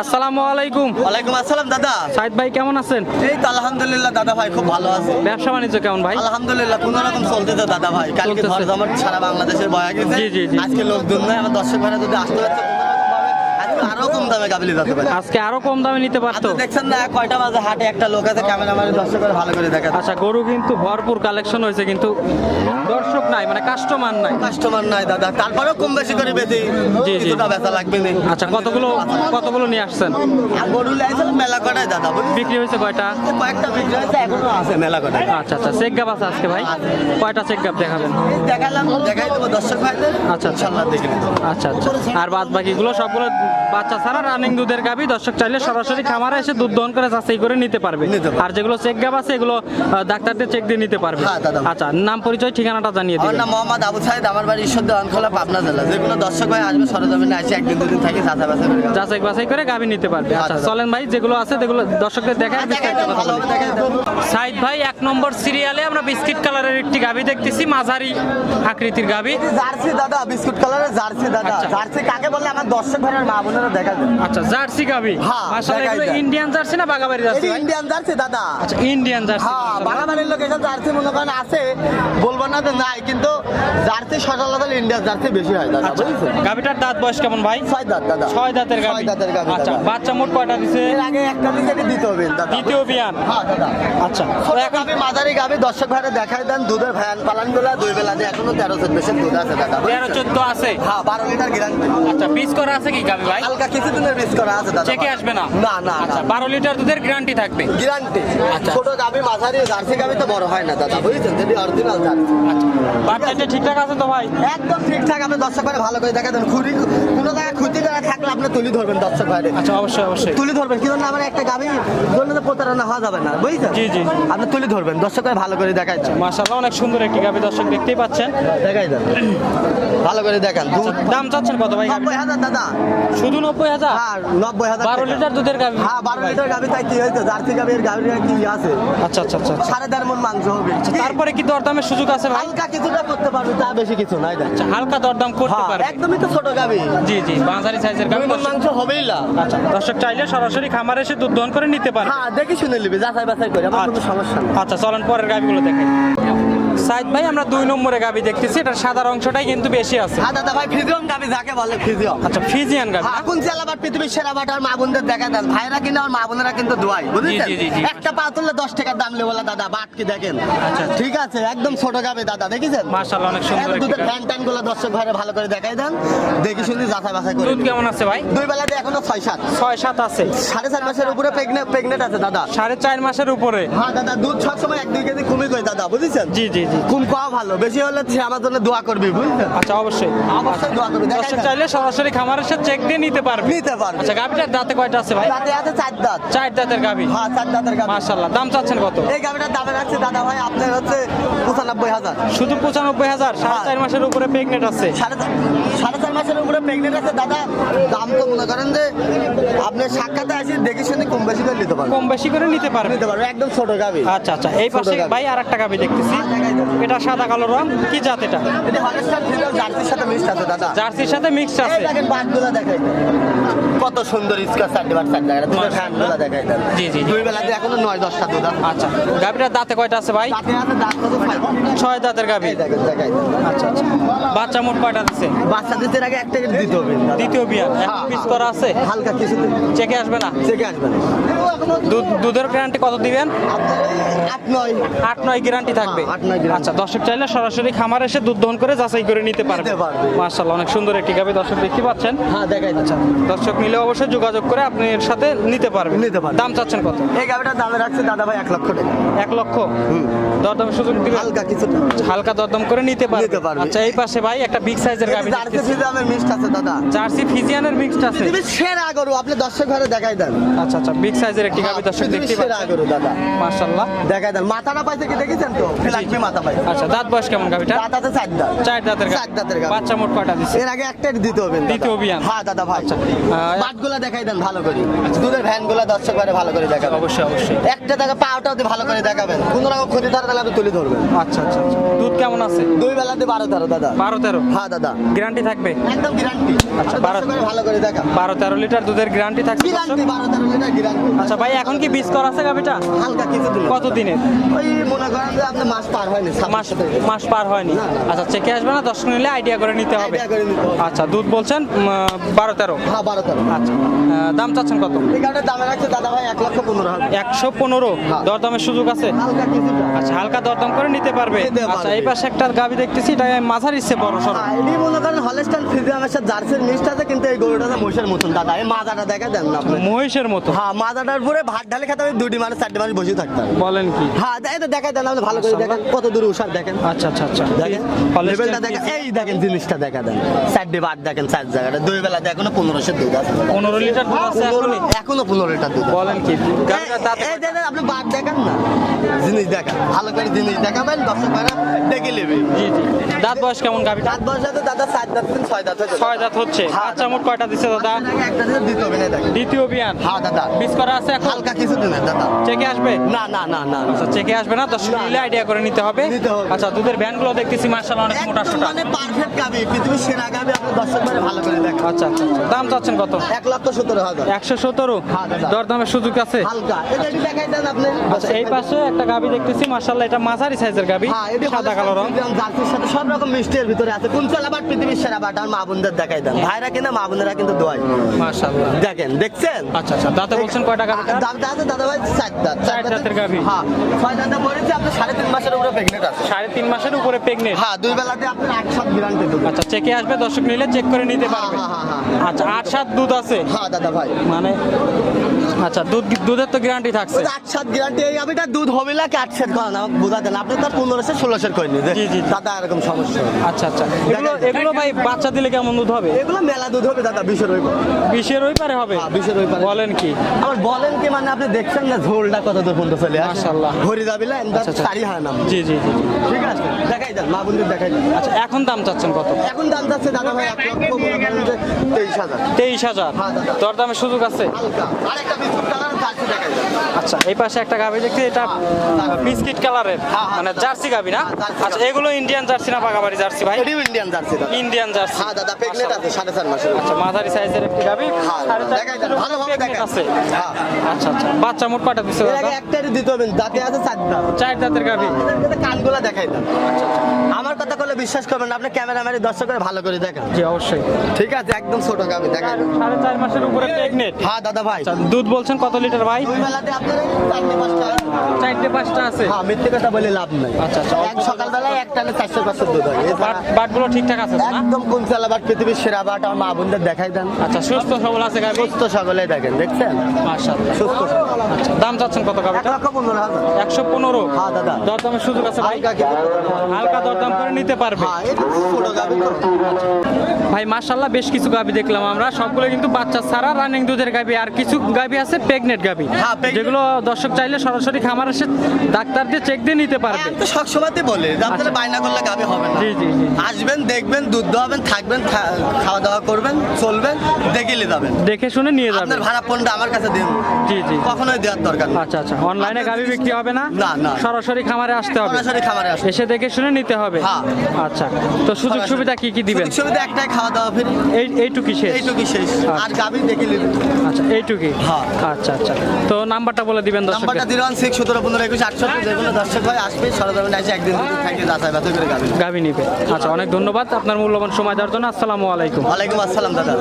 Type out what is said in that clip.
আসসালামু আলাইকুম। ওয়ালাইকুম আসসালাম দাদা। সাইদ ভাই কেমন আছেন? এই তো আলহামদুলিল্লাহ দাদা ভাই, খুব ভালো আছে। ব্যবসা বাণিজ্য কেমন ভাই? আলহামদুলিল্লাহ কোন রকম চলতেছে দাদা ভাই। কালকে চলতেছে। ধর আমার সারা বাংলাদেশের বয়া গেছে। জি, জি, জি। আজকে লোকজন নাই, আমার দর্শক ভাইরা যদি আসতে পারতো আজকে আরো কম দামে গাবিলি যেতে পারে। আজকে আরো কম দামে নিতে পারতো। আপনি দেখছেন না কয়টা বাজে হাটে একটা লোক আছে ক্যামেরাম্যানের দর্শক ভাই ভালো করে দেখা। আচ্ছা, গরু কিন্তু ভরপুর কালেকশন হয়েছে, কিন্তু দর্শক নাই, মানে কাস্টমার নাই। কাস্টমার নাই দাদা, তারপরেও কম বেশি করে বেশি জি, জি। কিছুটা বেচা লাগবে না। আচ্ছা, কতগুলো নিয়ে আসছেন? আর গরু লাইছিল মেলা কটায় দাদা, বুঝলি? বিক্রি হয়েছে কয়টা? কয়েকটা বিক্রি হয়েছে, এখনো আছে মেলা কটায়। আচ্ছা আচ্ছা, চেক গাপ আছে আজকে ভাই? কয়টা চেক গাপ দেখাবেন? এই দেখালাম, দেখাই দেবো দর্শক ভাইদের। আচ্ছা, ইনশাআল্লাহ দেখে নেবো। আচ্ছা আচ্ছা। আর বাদ বাকিগুলো সবগুলো বাচ্চা ছাড়া রানিং দুধের গাবি। দর্শক চাইলে সরাসরি খামারে এসে দুধ দহন করে যাচাই করে নিতে পারবে। নিতে পারবে। আর যেগুলো চেক গাব আছে এগুলো ডাক্তারদের চেক দিয়ে নিতে পারবে। হ্যাঁ, দাদা। আচ্ছা, নাম পরিচয় ঠিকানাটা জানিয়ে আমার দিন। নাম মোহাম্মদ আবু সাইদ, আমার বাড়ি ঈশ্বরদী অঞ্চলে, পাবনা জেলা। যে কোনো দর্শক ভাই আসবে সরজমিনে আসে একদিন দুদিন থাকি যাচাই বাছাই করে যাচাই বাছাই করে গাবি নিতে পারবে। আচ্ছা, দাদা। চলেন ভাই, যেগুলো আছে যেগুলো দর্শকদের দেখায় দেখাই দেবো, ভালোভাবে দেখাই দেবো। সাইদ ভাই, 1 নম্বর সিরিয়ালে আমরা বিস্কিট কালারের একটি গাবি দেখতেছি, মাঝারি আকৃতির গাবি। জার্সি দাদা, বিস্কুট কালারের জার্সি দাদা। আচ্ছা। জার্সি কাকে বললে আমার দর্শক ভাইয়ের মা বোনেরা দেখা যায়। আচ্ছা, জার্সি গাবি। হ্যাঁ, মাশাআল্লাহ, দেখাই এগুলো দেয়। ইন্ডিয়ান জার্সি না বাগাবাড়ি জার্সি এটি ভাই? ইন্ডিয়ান জার্সি দাদা। আচ্ছা, ইন্ডিয়ান জার্সি। হ্যাঁ, বাগাবাড়ির লোক এসব জার্সি মনে করেন আছে, বলবো না তো নাই, কিন্তু জার্সি সচরাচর ইন্ডিয়ান জার্সি বেশি হয় দাদা, আচ্ছা, বুঝছেন? গাবিটার দাঁত বয়স কেমন ভাই? 6 দাঁত দাদা। 6 দাঁতের গাবি। 6 দাঁতের গাবি আচ্ছা, দাদা। বাচ্চা মোট কয়টা দিছে? এর আগে একটা দিকে দিতে হবে দাদা। দ্বিতীয় বিয়ান। হ্যাঁ দাদা। আচ্ছা, তো ছোট এখন গাবি, মাঝারি গাবি দর্শক ভাইরা দেখাই দেন। দুধের ভ্যান পালান গুলা 2 বেলা দিয়ে এখনো 13 বেশি দুধ আছে দাদা, 13-14 আছে। হ্যাঁ, 12 লিটার গ্যারান্টি। আচ্ছা, পিস করা আছে কি গাবি ভাই? হালকা কিছুদিনের মিস করা আছে দাদা। চেকে আসবে না? না না আচ্ছা, 12 লিটার দুধের গ্যারান্টি থাকবে। গ্যারান্টি। আচ্ছা। ছোট গাবি, মাঝারি জার্সি গাবি তো বড় হয় না দাদা, বুঝছেন? যদি অরিজিনাল জার্সি। আচ্ছা, বাচ্চাটা ঠিকঠাক আছে তো ভাই? একদম ঠিকঠাক। আপনি দর্শক ভাইরা ভালো করে দেখা দেন। খুঁড়ি কোনো জায়গায় খুঁটি করা থাকলে আপনি তুলি ধরবেন দর্শক ভাইরে। আচ্ছা, অবশ্যই অবশ্যই। তুলি ধরবেন, কি জন্য? আমার একটা গাবি জন্য তো প্রতারণা হওয়া যাবে না, বুঝছেন? জি, জি। আপনি তুলি ধরবেন, দর্শক ভাই ভালো করে দেখাই দেন। মাশাআল্লাহ, অনেক সুন্দর একটি গাবি, দর্শক দেখতেই পাচ্ছেন। দেখাই দেন, ভালো করে দেখান। আচ্ছা, দাম চাচ্ছেন কত ভাই গাবি? 90,000 দাদা। শুধু 90,000? হ্যাঁ, 90,000। 12 লিটার দুধের গাবি। হ্যাঁ, 12 লিটার গাবি। তাই কি হয়েছে? জার্সি গাবির গাবির কি আছে? আচ্ছা আচ্ছা আচ্ছা আচ্ছা। 1.5 মণ মাংস হবে। তারপরে কি দরদামের সুযোগ আছে ভাই? হালকা কিছুটা করতে পারবে, তা বেশি কিছু নাই দাদা। আচ্ছা, হালকা দরদাম করতে হ্যাঁ, পারবে। একদমই তো ছোট গাবি। জি জি, মাঝারি সাইজের গাবি। 2 মণ মাংস হবেই না। আচ্ছা, দর্শক চাইলে সরাসরি খামারে এসে দুধ দহন করে নিতে পারে। হ্যাঁ, দেখি শুনে নিবি, যাচাই বাছাই করে, আমার কোনো সমস্যা নেই। আচ্ছা, চলেন পরের গাবিগুলো দেখাই। সাইদ ভাই, আমরা 2 নম্বরে গাবি দেখতেছি, এটার সাদার অংশটাই কিন্তু বেশি আছে। হ্যাঁ দাদা ভাই, ফিজিয়াম গাবি যাকে বলে ফিজিয়াম। আচ্ছা, ফিজিয়ান গাবি। হ্যাঁ, কোন চালাবার পৃথিবীর সেরা বাটার মা বোনদের দেখা দেন। ভাইরা কিনে আর মা বোনেরা কিন্তু দোয়াই, বুঝেছেন? জি, জি, জি। একটা পা তুললে 10 টাকার দাম লেবলা দাদা, বাট কি দেখেন। আচ্ছা, আচ্ছা। ঠিক আছে, একদম ছোট গাবি দাদা, দেখেছেন? মাশাআল্লাহ, অনেক সুন্দর একটি দুধের গাবি। ফ্যান ট্যান গুলো দর্শক ভাইরা ভালো করে দেখাই দেন, দেখি শুনি যাচাই বাছাই করে। দুধ কেমন আছে ভাই? 2 বেলাতে এখনো 6-7। 6-7 আছে। 4.5 মাসের উপরে প্রেগনেন্ট আছে দাদা। 4.5 মাসের উপরে। হ্যাঁ দাদা, দুধ সবসময় 1-2 কেজি কমই কই দাদা, বুঝেছেন? জি জি জি। কম পাওয়া ভালো, বেশি হলে সে আমার জন্য দোয়া করবি, বুঝলেন? আচ্ছা, অবশ্যই অবশ্যই দোয়া করবি, দেখাই দর্শক দেন। চাইলে সরাসরি খামারে এসে চেক দিয়ে নিতে পারবে। নিতে পারবে। আচ্ছা, গাবিটার দাঁতে কয়টা আছে ভাই? দাঁতে আছে 4 দাঁত। 4 দাঁতের গাবি। হ্যাঁ, 4 দাঁতের গাবি। মাশাআল্লাহ, দাম চাচ্ছেন কত? এই গাবিটার দামে রাখছে দাদা ভাই আপনার হচ্ছে 95,000। শুধু 95,000? 4.5 মাসের উপরে প্রেগনেন্ট আছে। 4.5 মাসের উপরে প্রেগনেন্ট আছে দাদা। দাম তো মনে করেন যে আপনি সাক্ষাতে আসি দেখে শুনে কম বেশি করে নিতে পারবেন। কম বেশি করে নিতে পারবে। নিতে পারবেন, একদম ছোট গাবি। আচ্ছা আচ্ছা, এই পাশে ছোট গাভী। ভাই আরেকটা গাবি দেখতেছি, এটা সাদা কালো রং, কি জাত এটা? এটা হলস্টাইন ফ্রিজিয়ান জার্সির সাথে মিক্সড আছে দাদা। জার্সির সাথে মিক্সড এই আছে। দেখেন বাটগুলো দেখাই দেন। কত সুন্দর স্কোয়ার সাইড দেখা দুটো ফ্যানগুলো দেখাই দেন। জি, জি, জি। 2 বেলাতে এখনো 9-10টা দুধ আছে। আচ্ছা, গাবিটার দাঁতে কয়টা আছে ভাই? দাঁতে আছে দাঁত কত 6 দাঁতের গাবি। এই দেখেন দেখাই দেন। আচ্ছা আচ্ছা, বাচ্চা মোট কয়টা দিচ্ছে? বাচ্চা দিতে আগে একটা করে দিতে হবে দাদা। দ্বিতীয় বিয়ান, হ্যাঁ, পিস হ্যাঁ। করা আছে। হালকা কিছুতে চেকে আসবে না? চেকে আসবে না। দুধের গ্যারান্টি কত দিবেন? 8-9। 8-9 গ্যারান্টি থাকবে। 8-9 গ্যারান্টি। আচ্ছা, দর্শক চাইলে সরাসরি খামার এসে দুধ দহন করে যাচাই করে নিতে পারবে। নিতে পারবে। মাশাআল্লাহ, অনেক সুন্দর একটি গাবি, দর্শক দেখতে পাচ্ছেন। হ্যাঁ, দেখাই দিচ্ছি। দর্শক নিলে অবশ্যই যোগাযোগ করে আপনার সাথে নিতে পারবে। নিতে পারবে। দাম চাচ্ছেন কত? এই গাবিটার দামে রাখছে দাদা ভাই 1 লক্ষ টাকা। 1 লক্ষ? দরদাম সুযোগ দিবেন? হালকা কিছুটা। হালকা দরদাম করে নিতে পারবে। নিতে পারবে। আচ্ছা, এই পাশে ভাই একটা বিগ সাইজের গাবি জার্সি দেখতেছি। ফ্রিজিয়ামের মিক্সড আছে দাদা। জার্সি ফিজিয়ানের মিক্সড আছে। পৃথিবীর সেরা গরু, আপনি দর্শক ঘরে দেখাই দেন। আচ্ছা আচ্ছা, বিগ সাইজের একটি গাবি, দর্শক পৃথিবীর দেখতে সেরা পাচ্ছেন। গরু দাদা। মাশাআল্লাহ, দেখাই দেন। মাথাটা পাইছে কি দেখেছেন তো? ফিলাকপি মাথা পাইছে। আচ্ছা, দাঁত বয়স কেমন গাবিটা? দাঁত আছে 4 দাঁত। 4 দাঁতের গাবি। 4 দাঁতের গাবি। বাচ্চা মোট কয়টা দিচ্ছে? এর আগে একটা দিতে হবে দাদা। দ্বিতীয় বিয়ান। হ্যাঁ দাদা ভাই। আচ্ছা, বাটগুলা দেখাই দেন ভালো করে। দুধের ভ্যানগুলা দর্শক ঘরে ভালো করে দেখাবেন। অবশ্যই অবশ্যই। একটা টাকা পাওটাও ভালো করে দেখাবেন। কোন রকম ক্ষতি ধরে তাহলে আপনি তুলে ধরবেন। আচ্ছা আচ্ছা আচ্ছা, দুধ কেমন আছে? 2 বেলাতে 12-13 দাদা। 12-13 হ্যাঁ দাদা, গ্যারান্টি থাকবে? একদম গ্যারান্টি। আচ্ছা, আচ্ছা, 12 ভালো করে দেখা। 12-13 লিটার দুধের গ্যারান্টি থাকছে দর্শক। Guarantee 12-13 litre guarantee. আচ্ছা ভাই, এখন কি বীজ করা আছে গাবিটা? হালকা কিছু দিন। কত দিনের? ওই মনে করেন যে আপনি মাস পার হয়নি, মাস পার হয়নি। না, না। আচ্ছা, চেকে আসবে না, দর্শক নিলে আইডিয়া করে নিতে হবে। আইডিয়া করে নিতে হবে। আচ্ছা, দুধ বলছেন 12-13। হ্যাঁ 12-13। আচ্ছা, দাম চাচ্ছেন কত? এই গাড়ির দামে রাখছে দাদা ভাই 1,15,000। 115। হ্যাঁ। দরদামের সুযোগ আছে? হালকা কিছু। আচ্ছা, হালকা দরদাম করে নিতে পারবে। নিতে পারবে। আচ্ছা, এই পাশে একটা গাবি দেখতেছি, এটা মাঝার ইচ্ছে বড় সড়ো। হ্যাঁ, এটি মনে করেন হলস্টাইন ফ্রিজিয়ামের সাথে জার্সির মিক্সড আছে, কিন্তু এই গরুটা তো মহিষের মতন দাদা। এই মাজাটা দেখা দেন না আপনি। মহিষের মতো? হ্যাঁ, মাজাটার উপরে ভাত ঢালে খেতে হবে, 2টি মানে 4টি মানে বসে থাকতে হবে। বলেন কি? হ্যাঁ, এই তো দেখাই দেন আপনি, ভালো করে দেখেন কত দূর উষার দেখেন। আচ্ছা আচ্ছা আচ্ছা, দেখেন লেভেলটা দেখেন, এই দেখেন জিনিসটা দেখা দেন। 4টি ভাত দেখেন, 4 জায়গাটা 2 বেলা এখনো 1500 দুধ আছে। 15 লিটার দুধ আছে এখনই? এখনো 15 লিটার দুধ আছে। বলেন কি? গাবিটার দাঁত এই দেখেন আপনি ভাত দেখেন না, জিনিস দেখা ভালো করে জিনিস দেখাবেন, দর্শক ভাইরা দেখে নেবে। জি জি। দাঁত বয়স কেমন গাবিটা? দাঁত বয়স তো দাদা 4 দাঁত 6 দাঁত হয়েছে। 6 দাঁত হচ্ছে। হ্যাঁ, আচ্ছা, মোট কয়টা দিচ্ছে দাদা? একটা দিতে দিতে হবে না দেখেন। দ্বিতীয় বিয়ান? হ্যাঁ দাদা, বীজ করা আছে এখন? হালকা কিছু দিনের দাদা। চেকে আসবে? না না না না না। আচ্ছা, চেকে আসবে না, দর্শক না, নিলে না। আইডিয়া করে নিতে হবে। নিতে হবে। আচ্ছা, দুধের ভ্যানগুলো দেখতেছি মাশাআল্লাহ অনেক মোটা একদম সোটা। মানে পারফেক্ট গাবি, পৃথিবীর সেরা গাবি, আপনি দর্শক ভাইরা ভালো করে দেখেন। আচ্ছা আচ্ছা আচ্ছা। দাম চাচ্ছেন কত? 1,17,000 117। হ্যাঁ, দাদা। দরদামের সুযোগ আছে? হালকা এটা যদি দেখাই দেন আপনি। আচ্ছা, এই পাশে একটা গাবি দেখতেছি মাশাআল্লাহ, এটা মাঝারি সাইজের গাবি, হ্যাঁ, এটি সাদা কালো রং। জার্সির সাথে সব রকম মিষ্টির ভিতরে আছে। কোন চালাবার পৃথিবীর সেরা বাট, আর মা বোনদের দেখাই দেন। ভাইরা কিনা মা বোনেরা কিন্তু দোয়াই মাশাআল্লাহ। দেখেন, দেখছেন? আচ্ছা আচ্ছা, দাঁতে বলছেন কয়টা গাবিটা? দামটা আছে দাদা ভাই 4 দাঁত। 4 দাঁতের গাভী। হ্যাঁ, 6 দাঁতে পড়েছে, আপনি 3.5 মাসের উপরে প্রেগনেন্ট আছে। 3.5 মাসের উপরে প্রেগনেন্ট? হ্যাঁ, 2 বেলাতে আপনার 8-7 গ্যারান্টি দেবো। আচ্ছা, চেকে আসবে, দর্শক নিলে চেক করে নিতে হ্যাঁ, পারবে। হ্যাঁ, হ্যাঁ। আচ্ছা, 8-7 দুধ আছে হ্যাঁ দাদা ভাই, মানে? আচ্ছা, দুধের তো গ্যারান্টি থাকছে? 8-7 গ্যারান্টি। এই গাভিটা দুধ হবে না কি 8-7 করেন আমাকে বোঝাতেন, আপনি তো 1500-1600 করে নিন। জি, জি। দাদা এরকম সমস্যা। আচ্ছা আচ্ছা, এগুলো ভাই বাচ্চা দিলে কেমন দুধ হবে? এগুলো মেলা দুধ হবে দাদা, 20-এর ওই 20-এর ওই পারে হবে? 20-এর ওই পারে। বলেন কি? আবার বলেন কি মানে, আপনি দেখছেন না ঝোলটা কত দূর পর্যন্ত চলে আসে। মাশাআল্লাহ। হরি যাবিলা আচ্ছা, আচ্ছা। সারি হয় না। জি জি জি জি। ঠিক আছে, দেখাই দেন, মা বোনদের দেখাই দেন। আচ্ছা, এখন দাম চাচ্ছেন কত? এখন দাম যাচ্ছে দাদা ভাই 1,23,000। 23,000। হ্যাঁ, দাদা। দরদামের সুযোগ আছে? হালকা আরেকটা বিস্কুট কালার জার্সি দেখাই দেন। আচ্ছা, এই পাশে একটা গাভি দেখছি, এটা বিস্কিট কালারের, হ্যাঁ, মানে জার্সি গাভি না? হ্যাঁ, জার্সি আচ্ছা, এগুলো ইন্ডিয়ান জার্সি না পাকাবাড়ি জার্সি ভাই? এটিও ইন্ডিয়ান জার্সি দাদা। Indian jersey. হ্যাঁ দাদা, প্রেগনেন্ট আছে 4.5 মাসের। আচ্ছা, মাঝারি সাইজের একটি গাভি। হ্যাঁ, 4.5 দেখাই দেন, ভালোভাবে pregnant দেখাই। আছে। হ্যাঁ। আচ্ছা আচ্ছা, বাচ্চা মোট কয়টা দিচ্ছে এর দাদা? আগে একটারই দিতে হবে, দাঁতে আছে 4 দাঁত। 4 দাঁতের গাভি। এদের কানগুলা দেখাই দেন। আমার কথা করলে বিশ্বাস করবেন না, আপনি ক্যামেরাম্যানের দর্শকের ভালো করে দেখেন। জি অবশ্যই। ঠিক আছে, একদম ছোট গাভি দেখাই দেন। 4.5 মাসের উপরে প্রেগনেন্ট। হ্যাঁ দাদা ভাই, আচ্ছা, দুধ বলছেন কত লিটার ভাই? 2 বেলাতে আপনার 4-5টা। 4-5টা আছে? হ্যাঁ, মিথ্যে কথা বলে লাভ নাই। আচ্ছা আচ্ছা, এক সকালবেলায় একটা 400-500 দুধ হয়। এছাড়া বাটগুলো ঠিকঠাক আছে তো না? একদম কোন চালাবার পৃথিবীর সেরা বাট, আমার মা বোনদের দেখাই দেন। আচ্ছা, সুস্থ সবল আছে গাভি? সুস্থ সকলে দেখেন, দেখছেন? মাশাআল্লাহ। সুস্থ সবল। আচ্ছা, দাম চাচ্ছেন কত গাভিটা? 1,15,000। 115। হ্যাঁ দাদা। দরদামের সুযোগ আছে ভাই? হালকা কিছু। হালকা দরদাম করে নিতে পারবে? হ্যাঁ, এটা ছোট গাভি তো। ভাই মাশাআল্লাহ, বেশ কিছু গাভি দেখলাম আমরা, সবগুলো কিন্তু বাচ্চা ছাড়া রানিং দুধের গাভি, আর কিছু গাভি আছে প্রেগনেন্ট গাভি, হ্যাঁ, pregnant। যেগুলো দর্শক চাইলে সরাসরি খামার এসে ডাক্তার দিয়ে চেক দিয়ে নিতে পারবে। আমি তো সবসময়তে বলে যে আপনারা বায়না করলে গাভি হবে না। জি জি জি। আসবেন, দেখবেন, দুধ দোয়াবেন, থাকবেন, খাওয়া দাওয়া করবেন, চলবেন, দেখে নিয়ে যাবেন। দেখে শুনে নিয়ে যাবে। আপনার ভাড়া পণটা আমার কাছে দিন, জি জি। কখনোই দেওয়ার দরকার নেই। আচ্ছা আচ্ছা, অনলাইনে গাভি বিক্রি হবে না? না, না। সরাসরি খামারে আসতে হবে? সরাসরি খামারে আসবেন। এসে দেখে শুনে নিতে হবে? হ্যাঁ। আচ্ছা, তো সুযোগ সরাসরি। সুবিধা কি কি দিবেন? সুযোগ সুবিধা একটাই, খাওয়া দাওয়া ফ্রি। এইটুকি শেষ? এইটুকুই শেষ। আর গাভি দেখে নিবেন। আচ্ছা, এইটুকি? হ্যাঁ। আচ্ছা আচ্ছা, তো নাম্বারটা বলে দিবেন দর্শকদের। নাম্বারটা 016-17-15-21-68, যেগুলো দর্শক ভাই আসবে সরজমিনে এসে একদিন থাকতে যাচাই বাছাই করে গাভি। গাভি নিবে। আচ্ছা, অনেক ধন্যবাদ আপনার মূল্যবান সময় দেওয়ার জন্য। আসসালামু আলাইকুম। ওয়ালাইকুম আসসালাম দাদা।